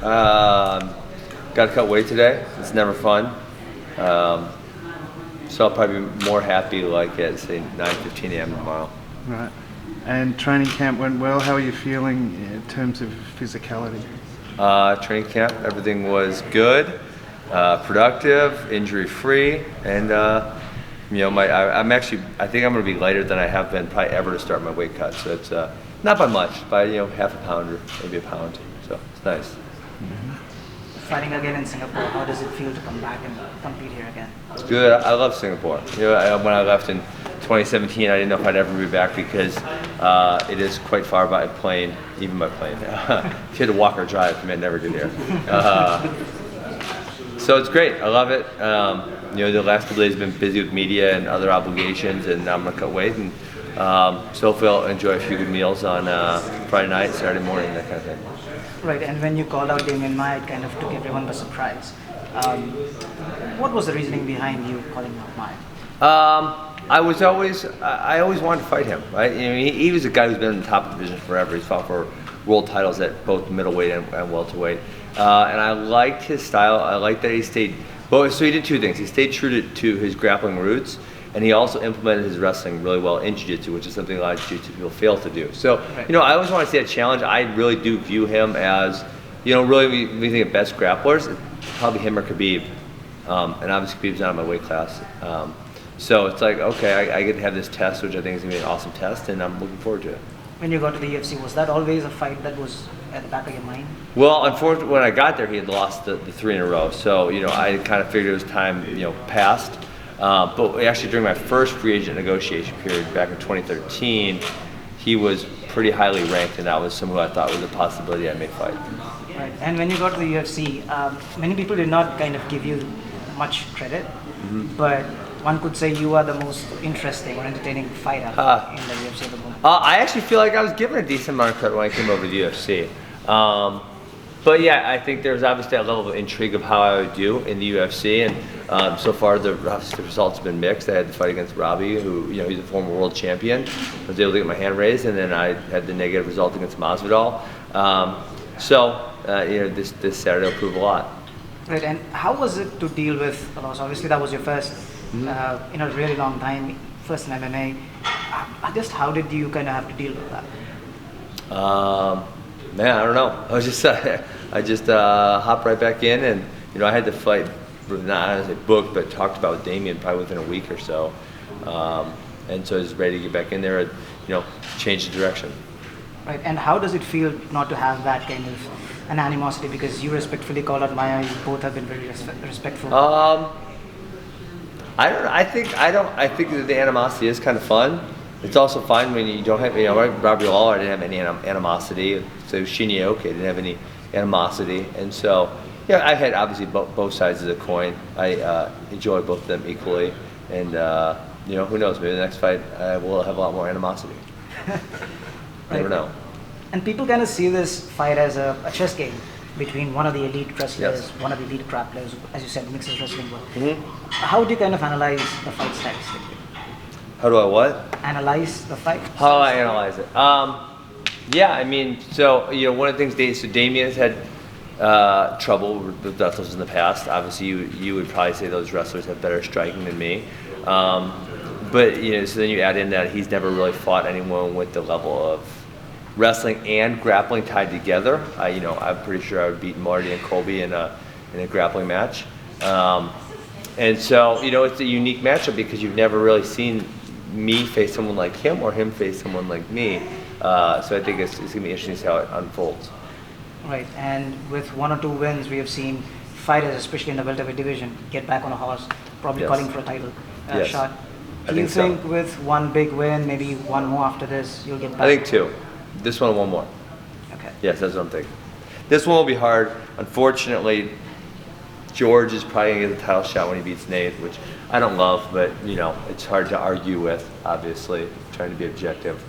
Got to cut weight today. It's never fun. So I'll probably be more happy like at say 9:15 a.m. tomorrow. Right. And training camp went well. How are you feeling in terms of physicality? Training camp, everything was good, productive, injury-free, and I think I'm going to be lighter than I have been probably ever to start my weight cut. So it's not by much, by half a pound or maybe a pound. So it's nice. Mm-hmm. Fighting again in Singapore, how does it feel to come back and compete here again? It's good. I love Singapore. When I left in 2017, I didn't know if I'd ever be back because it is quite far by plane, even by plane. If you had to walk or drive, you might never get there. So it's great. I love it. The last couple days have been busy with media and other obligations, and now I'm gonna cut weight and still enjoy a few good meals on Friday night, Saturday morning, that kind of thing. Right, and when you called out Damian Maia, it kind of took everyone by surprise. What was the reasoning behind you calling out Maia? I always wanted to fight him, right? He was a guy who's been in the top division forever. He's fought for world titles at both middleweight and welterweight. And I liked his style. I liked that he stayed, so he did two things. He stayed true to his grappling roots, and he also implemented his wrestling really well in jiu-jitsu, which is something a lot of jiu-jitsu people fail to do. So, right. I always want to see a challenge. I really do view him as, really when you think of best grapplers, probably him or Khabib. And obviously Khabib's not in my weight class. So it's like, okay, I get to have this test, which I think is going to be an awesome test, and I'm looking forward to it. When you got to the UFC, was that always a fight that was at the back of your mind? Well, unfortunately, when I got there, he had lost the three in a row. So, I kind of figured it was time, passed. But actually, during my first free agent negotiation period back in 2013, he was pretty highly ranked, and that was someone who I thought was a possibility I may fight. Right. And when you got to the UFC, many people did not kind of give you much credit, but one could say you are the most interesting or entertaining fighter in the UFC at the moment. I actually feel like I was given a decent amount of credit when I came over to the UFC. But yeah, I think there's obviously a level of intrigue of how I would do in the UFC, and so far the results have been mixed. I had the fight against Robbie, who he's a former world champion. I was able to get my hand raised, and then I had the negative result against Masvidal. This Saturday will prove a lot. Right, and how was it to deal with a loss? Obviously, that was your first in a really long time, first in MMA. Just how did you kind of have to deal with that? Man, I don't know. I just hopped right back in, and I had the fight, not as a booked, but talked about with Damian probably within a week or so, and so I was ready to get back in there and change the direction. Right, and how does it feel not to have that kind of an animosity, because you respectfully called out Maia, you both have been very respectful? I don't know. I think that the animosity is kind of fun. It's also fine when you don't have, Robbie Lawler didn't have any animosity. So Shinyaoka didn't have any animosity. And so, I've had obviously both sides of the coin. I enjoy both of them equally. And, who knows, maybe the next fight we'll have a lot more animosity. Never know. And people kind of see this fight as a chess game between one of the elite wrestlers, one of the elite grapplers, as you said, mixes wrestling well. How do you kind of analyze the fight stylistically? How do I what? Analyze the fight? How do I analyze it? One of the things, Damian has had trouble with wrestlers in the past. Obviously, you would probably say those wrestlers have better striking than me. So then you add in that he's never really fought anyone with the level of wrestling and grappling tied together. I'm pretty sure I would beat Marty and Colby in a grappling match. And so, it's a unique matchup because you've never really seen me face someone like him or him face someone like me. So I think it's going to be interesting to see how it unfolds. Right, and with 1 or 2 wins, we have seen fighters, especially in the welterweight division, get back on a horse, probably calling for a title shot. Do you think with one big win, maybe one more after this, you'll get back? I think 2. This one and one more. Okay. Yes, that's what I'm thinking. This one will be hard. Unfortunately, George is probably going to get the title shot when he beats Nate, which I don't love, but it's hard to argue with, obviously, trying to be objective.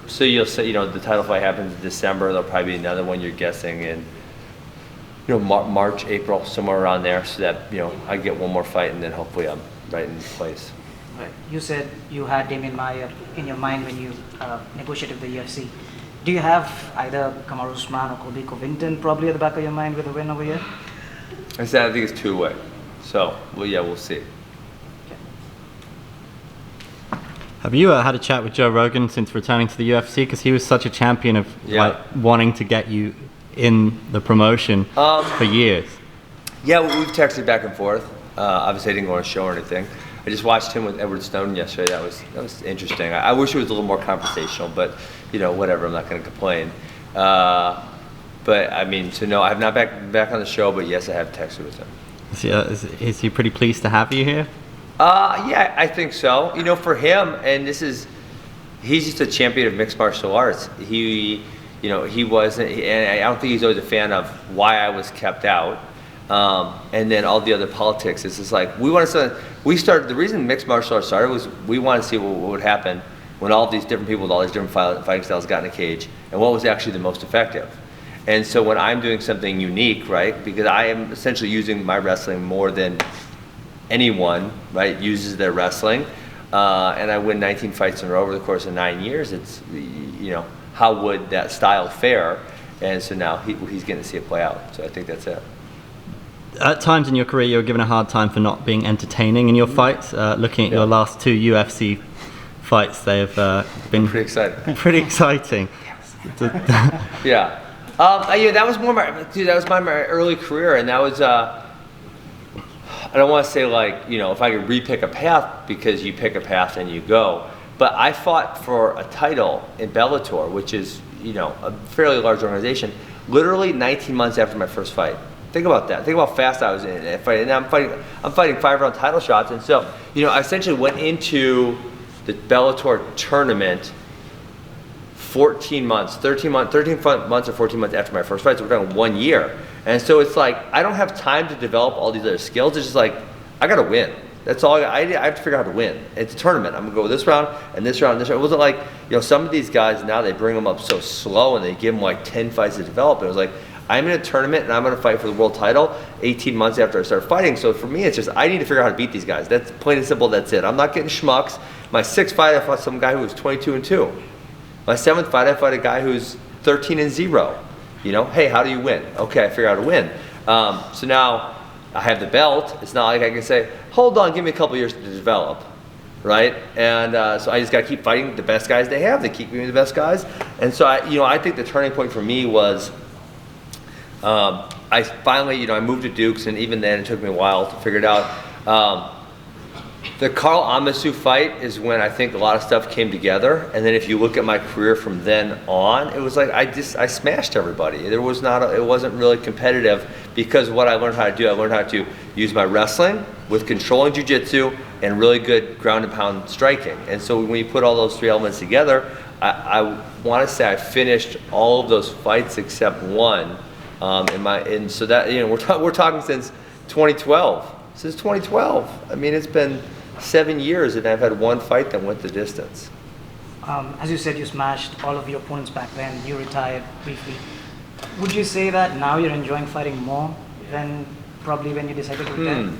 So you'll say, the title fight happens in December. There'll probably be another one you're guessing in, March, April, somewhere around there, so that, I get one more fight and then hopefully I'm right in place. Right. You said you had Damian Maia in your mind when you negotiated the UFC. Do you have either Kamaru Usman or Colby Covington probably at the back of your mind with a win over here? I think it's two-way. So, well, yeah, we'll see. Have you had a chat with Joe Rogan since returning to the UFC? Because he was such a champion of like wanting to get you in the promotion for years. Yeah, we've texted back and forth. Obviously, I didn't go on a show or anything. I just watched him with Edward Snowden yesterday. That was interesting. I wish it was a little more conversational, but whatever. I'm not going to complain. But I mean, so no, I have not back on the show, but yes, I have texted with him. Is he pretty pleased to have you here? Yeah, I think so. For him, and he's just a champion of mixed martial arts. He wasn't, and I don't think he's always a fan of why I was kept out. And then all the other politics. It's just like, the reason mixed martial arts started was we wanted to see what would happen when all these different people with all these different fighting styles got in a cage, and what was actually the most effective. And so when I'm doing something unique, right, because I am essentially using my wrestling more than anyone, right, uses their wrestling, and I win 19 fights in a row over the course of 9 years, it's, how would that style fare? And so now he's getting to see it play out. So I think that's it. At times in your career, you were given a hard time for not being entertaining in your fights. Looking at your last 2 UFC fights, they've been pretty exciting. Pretty exciting. Yeah. That was my early career, and that was. I don't want to say if I could re-pick a path, because you pick a path and you go. But I fought for a title in Bellator, which is a fairly large organization, literally 19 months after my first fight. Think about that. Think about how fast I was in it. And I'm fighting 5-round title shots. And so, I essentially went into the Bellator tournament 13 months or 14 months after my first fight. So we're talking 1 year. And so it's like, I don't have time to develop all these other skills. It's just like, I got to win. That's all. I have to figure out how to win. It's a tournament. I'm going to go this round and this round and this round. It wasn't like, some of these guys now, they bring them up so slow and they give them like 10 fights to develop. And it was like, I'm in a tournament and I'm going to fight for the world title 18 months after I start fighting. So for me, it's just, I need to figure out how to beat these guys. That's plain and simple. That's it. I'm not getting schmucks. My 6th fight, I fought some guy who was 22-2. My 7th fight, I fought a guy who's 13-0. Hey, how do you win? Okay, I figure out how to win. So now I have the belt. It's not like I can say, hold on, give me a couple years to develop, right? And so I just got to keep fighting the best guys they have. They keep giving me the best guys. And so I think the turning point for me was, I finally, I moved to Dukes, and even then it took me a while to figure it out. The Carl Amasu fight is when I think a lot of stuff came together, and then if you look at my career from then on, it was like I smashed everybody. It wasn't really competitive, because what I learned how to do, I learned how to use my wrestling with controlling jiu-jitsu and really good ground and pound striking. And so when you put all those 3 elements together, I want to say I finished all of those fights except one. And so that, we're talking since 2012. Since 2012. I mean, it's been 7 years, and I've had one fight that went the distance. As you said, you smashed all of your opponents back then. You retired briefly. Would you say that now you're enjoying fighting more than probably when you decided to retire?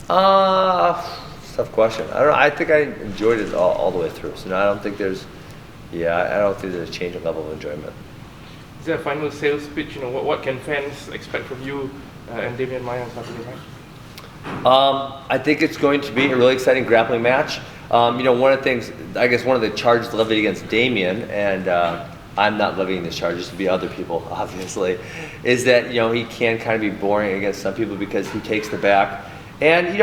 Tough question. I don't know. I think I enjoyed it all the way through. So now I don't think there's a change in level of enjoyment. Is there a final sales pitch? What can fans expect from you and Damian Maia on Saturday night? I think it's going to be a really exciting grappling match. One of the things, I guess one of the charges levied against Damian, and I'm not levying this charge, to be other people, obviously, is that, he can kind of be boring against some people because he takes the back. And,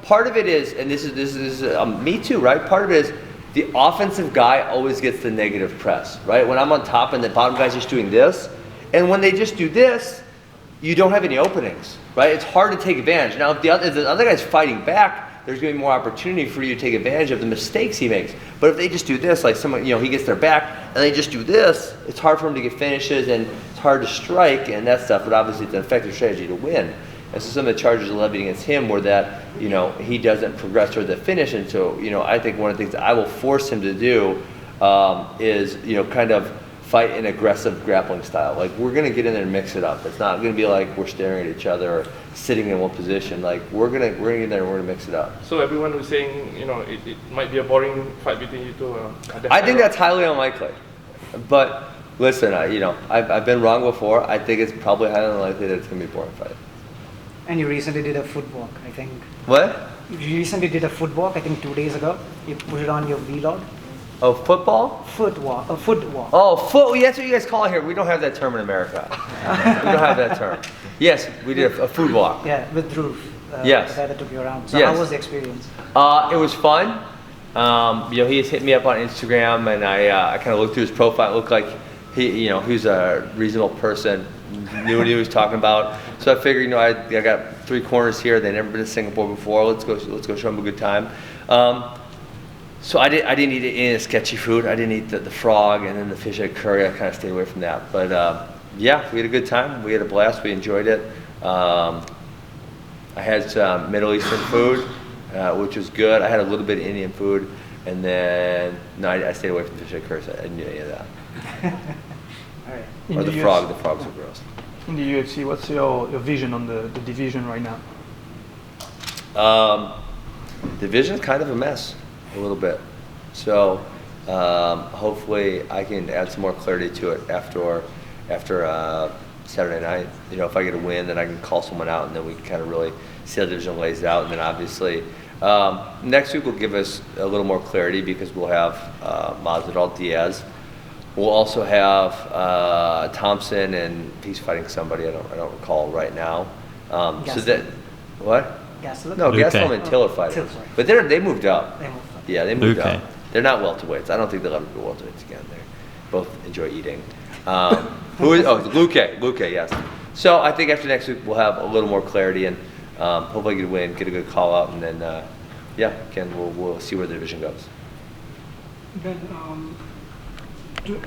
part of it is, and this is me too, right? Part of it is the offensive guy always gets the negative press, right? When I'm on top and the bottom guy's just doing this, and when they just do this, you don't have any openings, right? It's hard to take advantage. Now, if the other guy's fighting back, there's going to be more opportunity for you to take advantage of the mistakes he makes. But if they just do this, like someone, he gets their back, and they just do this, it's hard for him to get finishes, and it's hard to strike and that stuff. But obviously, it's an effective strategy to win. And so some of the charges levied against him were that, he doesn't progress toward the finish. And so, I think one of the things that I will force him to do is, kind of fight an aggressive grappling style. Like, we're going to get in there and mix it up. It's not going to be like we're staring at each other or sitting in one position. Like, we're going to get in there and we're going to mix it up. So everyone who's saying, it might be a boring fight between you two. I think that's highly unlikely. But Listen, I've been wrong before. I think it's probably highly unlikely that it's going to be a boring fight. And you recently did a foot walk, I think. What? You recently did a foot walk, I think 2 days ago. You put it on your vlog. Oh, football? Foot walk, a foot walk. Oh, that's what you guys call it here. We don't have that term in America. We don't have that term. Yes, we did a food walk. Yeah, with Dhruv. Yes. The guy that took you around. So Yes. how was the experience? It was fun. He has hit me up on Instagram, and I kind of looked through his profile. It looked like he was a reasonable person, knew what he was talking about. So I figured, I got 3 corners here. They've never been to Singapore before. Let's go show them a good time. So I didn't eat any sketchy food. I didn't eat the frog and then the fish head curry. I kind of stayed away from that. But yeah, we had a good time. We had a blast. We enjoyed it. I had some Middle Eastern food, which was good. I had a little bit of Indian food, and then I stayed away from the fish head curry. So I didn't do any of that. All right. Or the frog. The frogs were gross. In the UFC, what's your vision on the division right now? Division's kind of a mess, a little bit. So hopefully I can add some more clarity to it after Saturday night. If I get a win, then I can call someone out, and then we can kind of really see how the division lays out. And then obviously next week will give us a little more clarity because we'll have Masvidal Diaz. We'll also have Thompson, and he's fighting somebody I don't recall right now. So that what? Gastelum? No, Luque. Gastelum and Till are fighting. Till, sorry. But they moved up. They moved up. Yeah, they moved Luque. up. They're not welterweights. I don't think they'll ever be welterweights again. They both enjoy eating. Who is? Oh, Luque. Luque, yes. So I think after next week we'll have a little more clarity, and hopefully get a win, get a good call out, and then again we'll see where the division goes. Then to